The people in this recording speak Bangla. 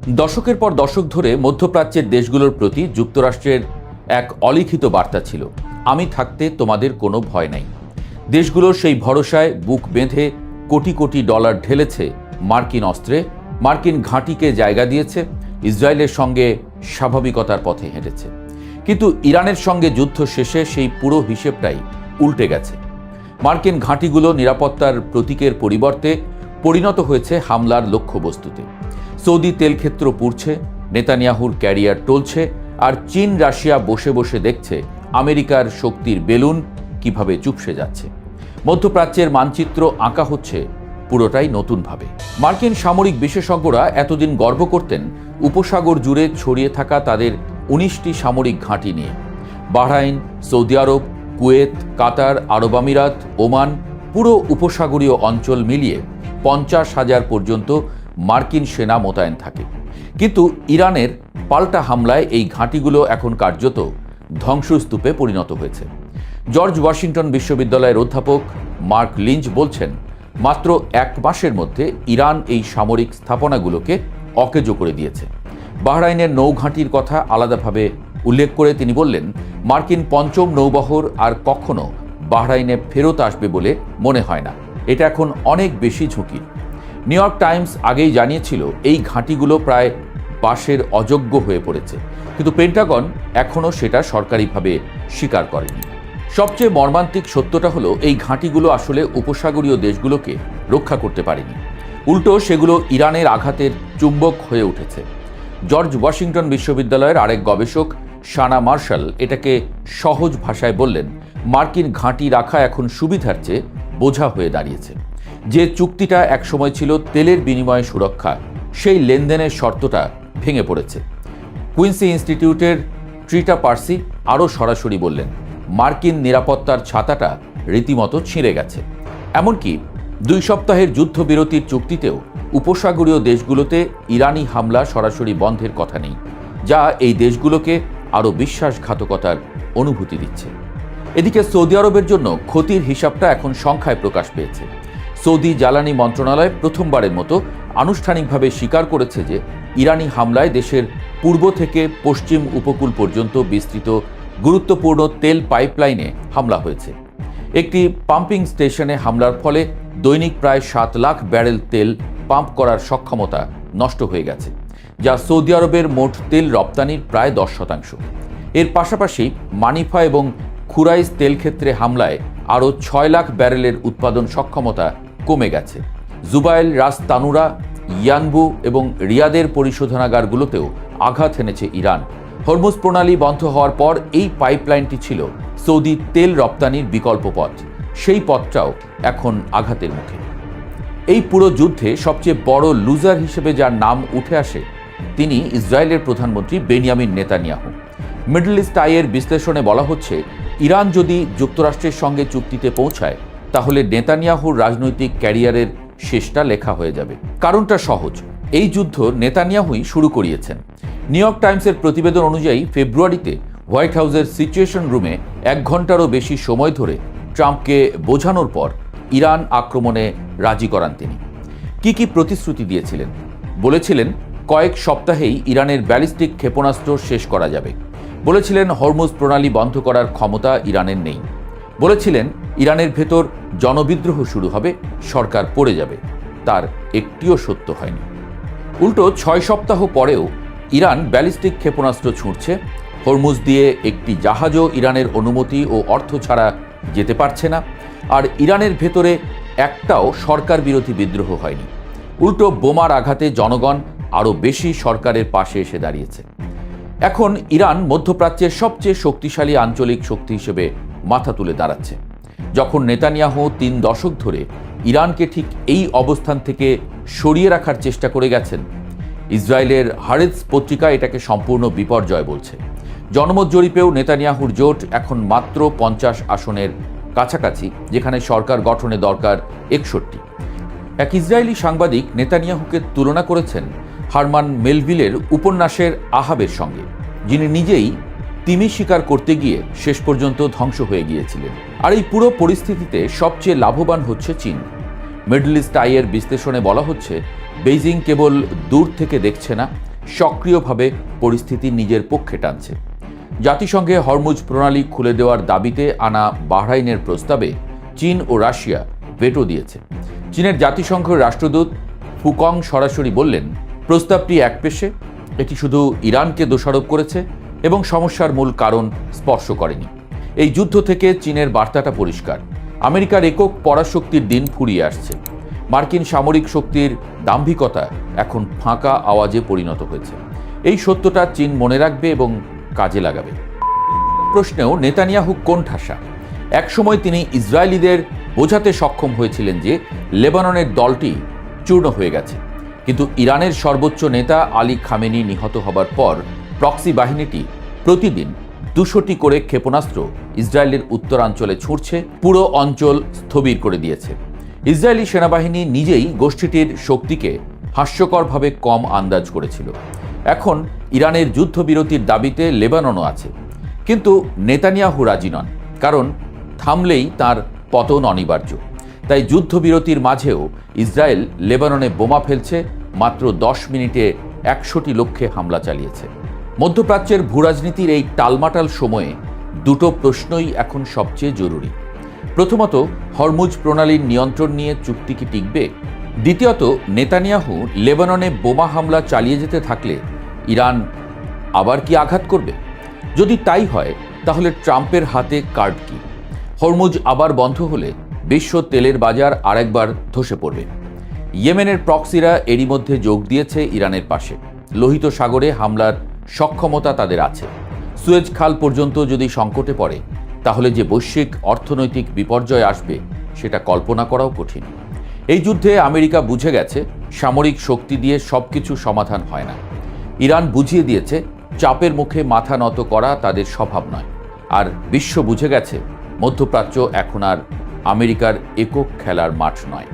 দশকের পর দশক ধরে মধ্যপ্রাচ্যের দেশগুলোর প্রতি যুক্তরাষ্ট্রের এক অলিখিত বার্তা ছিল, আমি থাকতে তোমাদের কোনো ভয় নাই। দেশগুলোর সেই ভরসায় বুক বেঁধে কোটি কোটি ডলার ঢেলেছে মার্কিন অস্ত্রে, মার্কিন ঘাঁটিকে জায়গা দিয়েছে, ইসরায়েলের সঙ্গে স্বাভাবিকতার পথে হেঁটেছে। কিন্তু ইরানের সঙ্গে যুদ্ধ শেষে সেই পুরো হিসেবটাই উল্টে গেছে। মার্কিন ঘাঁটিগুলো নিরাপত্তার প্রতীকের পরিবর্তে পরিণত হয়েছে হামলার লক্ষ্যবস্তুতে। সৌদি তেলক্ষেত্র পুড়ছে, নেতানিয়াহুর ক্যারিয়ার টলছে, আর চীন রাশিয়া বসে বসে দেখছে আমেরিকার শক্তির বেলুন কিভাবে চুপসে যাচ্ছে। মধ্যপ্রাচ্যের মানচিত্র আঁকা হচ্ছে পুরোটাই নতুনভাবে। মার্কিন সামরিক বিশেষজ্ঞরা এতদিন গর্ব করতেন উপসাগর জুড়ে ছড়িয়ে থাকা তাদের 19টি সামরিক ঘাঁটি নিয়ে। বাহরাইন, সৌদি আরব, কুয়েত, কাতার, আরব আমিরাত, ওমান, পুরো উপসাগরীয় অঞ্চল মিলিয়ে 50,000 পর্যন্ত মার্কিন সেনা মোতায়েন থাকে। কিন্তু ইরানের পাল্টা হামলায় এই ঘাঁটিগুলো এখন কার্যত ধ্বংসস্তূপে পরিণত হয়েছে। জর্জ ওয়াশিংটন বিশ্ববিদ্যালয়ের অধ্যাপক মার্ক লিঞ্চ বলছেন, মাত্র 1 মাসের মধ্যে ইরান এই সামরিক স্থাপনাগুলোকে অকেজো করে দিয়েছে। বাহরাইনের নৌঘাঁটির কথা আলাদাভাবে উল্লেখ করে তিনি বললেন, মার্কিন 5ম নৌবহর আর কখনো বাহরাইনে ফেরত আসবে বলে মনে হয় না। এটা এখন অনেক বেশি ঝুঁকির। নিউ ইয়র্ক টাইমস আগেই জানিয়েছিল এই ঘাঁটিগুলো প্রায় বাসের অযোগ্য হয়ে পড়েছে, কিন্তু পেন্টাগন এখনও সেটা সরকারিভাবে স্বীকার করেনি। সবচেয়ে মর্মান্তিক সত্যটা হলো এই ঘাঁটিগুলো আসলে উপসাগরীয় দেশগুলোকে রক্ষা করতে পারেনি, উল্টো সেগুলো ইরানের আঘাতের চুম্বক হয়ে উঠেছে। জর্জ ওয়াশিংটন বিশ্ববিদ্যালয়ের আরেক গবেষক শানা মার্শাল এটাকে সহজ ভাষায় বললেন, মার্কিন ঘাঁটি রাখা এখন সুবিধার চেয়ে বোঝা হয়ে দাঁড়িয়েছে। যে চুক্তিটা একসময় ছিল তেলের বিনিময়ে সুরক্ষা, সেই লেনদেনের শর্তটা ভেঙে পড়েছে। কুইন্সি ইনস্টিটিউটের ট্রিটা পার্সি আরও সরাসরি বললেন, মার্কিন নিরাপত্তার ছাতাটা রীতিমতো ছিঁড়ে গেছে। এমনকি 2 সপ্তাহের যুদ্ধবিরতির চুক্তিতেও উপসাগরীয় দেশগুলোতে ইরানি হামলা সরাসরি বন্ধের কথা নেই, যা এই দেশগুলোকে আরও বিশ্বাসঘাতকতার অনুভূতি দিচ্ছে। এদিকে সৌদি আরবের জন্য ক্ষতির হিসাবটা এখন সংখ্যায় প্রকাশ পেয়েছে। সৌদি জ্বালানি মন্ত্রণালয় প্রথমবারের মতো আনুষ্ঠানিকভাবে স্বীকার করেছে যে ইরানি হামলায় দেশের পূর্ব থেকে পশ্চিম উপকূল পর্যন্ত বিস্তৃত গুরুত্বপূর্ণ তেল পাইপলাইনে হামলা হয়েছে। একটি পাম্পিং স্টেশনে হামলার ফলে দৈনিক প্রায় 7 লাখ ব্যারেল তেল পাম্প করার সক্ষমতা নষ্ট হয়ে গেছে, যা সৌদি আরবের মোট তেল রপ্তানির প্রায় 10%। এর পাশাপাশি মানিফা এবং খুরাইস তেল ক্ষেত্রে হামলায় আরও 6 লাখ ব্যারেলের উৎপাদন সক্ষমতা কমে গেছে। জুবাইল, রাস তানুরা, ইয়ানবু এবং রিয়াদের পরিশোধনাগারগুলোতেও আঘাত এনেছে ইরান। হরমুজ প্রণালী বন্ধ হওয়ার পর এই পাইপলাইনটি ছিল সৌদি তেল রপ্তানির বিকল্প পথ, সেই পথটাও এখন আঘাতের মুখে। এই পুরো যুদ্ধে সবচেয়ে বড় লুজার হিসেবে যার নাম উঠে আসে, তিনি ইসরায়েলের প্রধানমন্ত্রী বেনিয়ামিন নেতানিয়াহু। মিডল ইস্ট আইয়ের বিশ্লেষণে বলা হচ্ছে, ইরান যদি যুক্তরাষ্ট্রের সঙ্গে চুক্তিতে পৌঁছায়, তাহলে নেতানিয়াহুর রাজনৈতিক ক্যারিয়ারের শেষটা লেখা হয়ে যাবে। কারণটা সহজ, এই যুদ্ধ নেতানিয়াহুই শুরু করিয়েছেন। নিউ ইয়র্ক টাইমসের প্রতিবেদন অনুযায়ী ফেব্রুয়ারিতে হোয়াইট হাউসের সিচুয়েশন রুমে 1 ঘন্টারও বেশি সময় ধরে ট্রাম্পকে বোঝানোর পর ইরান আক্রমণে রাজি করান তিনি। কি প্রতিশ্রুতি দিয়েছিলেন? বলেছিলেন কয়েক সপ্তাহেই ইরানের ব্যালিস্টিক ক্ষেপণাস্ত্র শেষ করা যাবে। বলেছিলেন হরমুজ প্রণালী বন্ধ করার ক্ষমতা ইরানের নেই। বলেছিলেন ইরানের ভেতর জনবিদ্রোহ শুরু হবে, সরকার পড়ে যাবে। তার একটিও সত্য হয়নি। উল্টো 6 সপ্তাহ পরেও ইরান ব্যালিস্টিক ক্ষেপণাস্ত্র ছুঁড়ছে। হরমুজ দিয়ে একটি জাহাজও ইরানের অনুমতি ও অর্থ ছাড়া যেতে পারছে না। আর ইরানের ভেতরে একটাও সরকার বিরোধী বিদ্রোহ হয়নি। উল্টো বোমার আঘাতে জনগণ আরও বেশি সরকারের পাশে এসে দাঁড়িয়েছে। এখন ইরান মধ্যপ্রাচ্যের সবচেয়ে শক্তিশালী আঞ্চলিক শক্তি হিসেবে মাথা তুলে দাঁড়াচ্ছে। যখন নেতানিয়াহু 3 দশক ধরে ইরানকে ঠিক এই অবস্থান থেকে সরিয়ে রাখার চেষ্টা করে গেছেন, ইসরায়েলের হারেটস পত্রিকা এটাকে সম্পূর্ণ বিপর্যয় বলছে। জনমত জরিপেও নেতানিয়াহুর জোট এখন মাত্র 50 আসনের কাছাকাছি, যেখানে সরকার গঠনে দরকার 61। এক ইসরায়েলি সাংবাদিক নেতানিয়াহুকে তুলনা করেছেন হারমান মেলভিলের উপন্যাসের আহাবের সঙ্গে, যিনি নিজেই তিমি শিকার করতে গিয়ে শেষ পর্যন্ত ধ্বংস হয়ে গিয়েছিলেন। আর এই পুরো পরিস্থিতিতে সবচেয়ে লাভবান হচ্ছে চীন। মিডল ইস্ট আইয়ের বিশ্লেষণে বলা হচ্ছে, বেইজিং কেবল দূর থেকে দেখছে না, সক্রিয়ভাবে পরিস্থিতি নিজের পক্ষে টানছে। জাতিসংঘে হরমুজ প্রণালী খুলে দেওয়ার দাবিতে আনা বাহরাইনের প্রস্তাবে চীন ও রাশিয়া ভেটো দিয়েছে। চীনের জাতিসংঘ রাষ্ট্রদূত ফুকং সরাসরি বললেন, প্রস্তাবটি একপেশে, এটি শুধু ইরানকে দোষারোপ করেছে এবং সমস্যার মূল কারণ স্পর্শ করেনি। এই যুদ্ধ থেকে চীনের বার্তাটা পরিষ্কার, আমেরিকার একক পরাশক্তির দিন ফুরিয়ে আসছে। মার্কিন সামরিক শক্তির দাম্ভিকতা এখন ফাঁকা আওয়াজে পরিণত হয়েছে। এই সত্যটা চীন মনে রাখবে এবং কাজে লাগাবে। প্রশ্নেও নেতানিয়াহু কোণঠাসা। একসময় তিনি ইসরায়েলিদের বোঝাতে সক্ষম হয়েছিলেন যে লেবাননের দলটি চূর্ণ হয়ে গেছে, কিন্তু ইরানের সর্বোচ্চ নেতা আলী খামেনি নিহত হবার পর প্রক্সি বাহিনীটি প্রতিদিন 200টি করে ক্ষেপণাস্ত্র ইসরায়েলের উত্তরাঞ্চলে ছুঁড়ছে, পুরো অঞ্চল স্থবির করে দিয়েছে। ইসরায়েলি সেনাবাহিনী নিজেই গোষ্ঠীটির শক্তিকে হাস্যকরভাবে কম আন্দাজ করেছিল। এখন ইরানের যুদ্ধবিরতির দাবিতে লেবাননও আছে, কিন্তু নেতানিয়াহু রাজি নন, কারণ থামলেই তার পতন অনিবার্য। তাই যুদ্ধবিরতির মাঝেও ইসরায়েল লেবাননে বোমা ফেলছে, মাত্র 10 মিনিটে 100টি লক্ষ্যে হামলা চালিয়েছে। মধ্যপ্রাচ্যের ভূরাজনীতির এই টালমাটাল সময়ে দুটো প্রশ্নই এখন সবচেয়ে জরুরি। প্রথমত, হরমুজ প্রণালীর নিয়ন্ত্রণ নিয়ে চুক্তি কি টিকবে? দ্বিতীয়ত, নেতানিয়াহু লেবাননে বোমা হামলা চালিয়ে যেতে থাকলে ইরান আবার কি আঘাত করবে? যদি তাই হয়, তাহলে ট্রাম্পের হাতে কার্ড কি? হরমুজ আবার বন্ধ হলে বিশ্ব তেলের বাজার আরেকবার ধসে পড়বে। ইয়েমেনের প্রক্সিরা এরই মধ্যে যোগ দিয়েছে ইরানের পাশে। লোহিত সাগরে হামলার সক্ষমতা তাদের আছে। সুয়েজ খাল পর্যন্ত যদি সংকটে পড়ে, তাহলে যে বৈশ্বিক অর্থনৈতিক বিপর্যয় আসবে সেটা কল্পনা করাও কঠিন। এই যুদ্ধে আমেরিকা বুঝে গেছে সামরিক শক্তি দিয়ে সবকিছু সমাধান হয় না। ইরান বুঝিয়ে দিয়েছে চাপের মুখে মাথা নত করা তাদের স্বভাব নয়। আর বিশ্ব বুঝে গেছে মধ্যপ্রাচ্য এখন আর আমেরিকার একক খেলার মাঠ নয়।